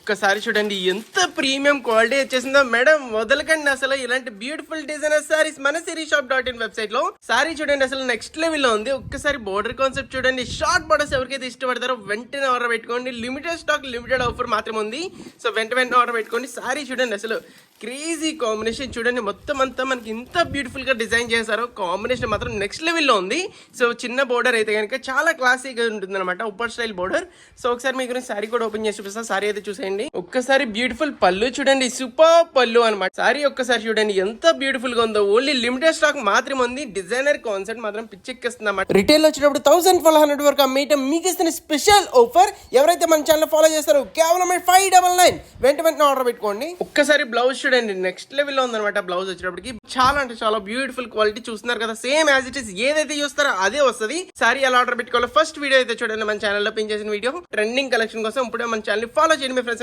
ఒక్కసారి చూడండి ఎంత ప్రీమియం క్వాలిటీ వచ్చేసిందో మేడం. వదలకండి అసలు ఇలాంటి బ్యూటిఫుల్ డిజైనర్ సారీస్ మన sirisshop.in వెబ్సైట్ లో. సారీ చూడండి అసలు నెక్స్ట్ లెవెల్ లో ఉంది. ఒక్కసారి బోర్డర్ కాన్సెప్ట్ చూడండి. షార్ట్ బోర్డర్స్ ఎవరికైతే ఇష్టపడతారో వెంటనే ఆర్డర్ పెట్టుకోండి. లిమిటెడ్ స్టాక్ లిమిటెడ్ ఆఫర్ మాత్రమే ఉంది. సో వెంటనే ఆర్డర్ పెట్టుకోండి. సారీ చూడండి అసలు క్రేజీ కాంబినేషన్ చూడండి. మొత్తం అంతా మనకి ఇంత బ్యూటిఫుల్ గా డిజైన్ చేశారో కాంబినేషన్ మాత్రం నెక్స్ట్ లెవెల్లో ఉంది. సో చిన్న బోర్డర్ అయితే కనుక చాలా క్లాసీగా ఉంటుంది అనమాట, ఉప్పర్ స్టైల్ బోర్డర్. సో ఒకసారి మీ గురించి సారీ కూడా ఓపెన్ చేసి చూపిస్తాను. సారీ అయితే చూసేయండి. ఒక్కసారి బ్యూటిఫుల్ పళ్ళు చూడండి, సూపర్ పళ్ళు అనమాట. సారీ ఒక్కసారి చూడండి ఎంత బ్యూటిఫుల్ గా ఉందో. ఓన్లీ లిమిటెడ్ స్టాక్ మాత్రమే ఉంది. డిజైనర్ కాన్సెప్ట్ మాత్రం పిచ్చెక్కిస్తుంది అన్నమాట. రిటైల్ వచ్చేటప్పుడు 1400 వరకు అమ్మేయటం మీకు ఇస్తున్న స్పెషల్ ఆఫర్. ఎవరైతే మన ఛానల్ ఫాలో చేస్తారో కేవలం 599 వెంటనే ఆర్డర్ పెట్టుకోండి. ఒక్కసారి బ్లౌజ్ చూడండి నెక్స్ట్ లెవెల్ లో ఉందన్నమాట. బ్లౌజ్ వచ్చేటప్పటికి చాలా అంటే చాలా బ్యూటిఫుల్ క్వాలిటీ చూస్తున్నారు కదా. సేమ్ యాజ్ ఇట్ ఇస్ ఏదైతే చూస్తారో అదే వస్తుంది. సారీ ఎలా ఆర్డర్ పెట్టుకోవాలో ఫస్ట్ వీడియో అయితే చూడండి మన ఛానల్ లో పిన్ చేసిన వీడియో. ట్రెండింగ్ కలెక్షన్ కోసం ఇప్పుడే మన ఛానల్ ఫాలో చేయండి మీ ఫ్రెండ్స్.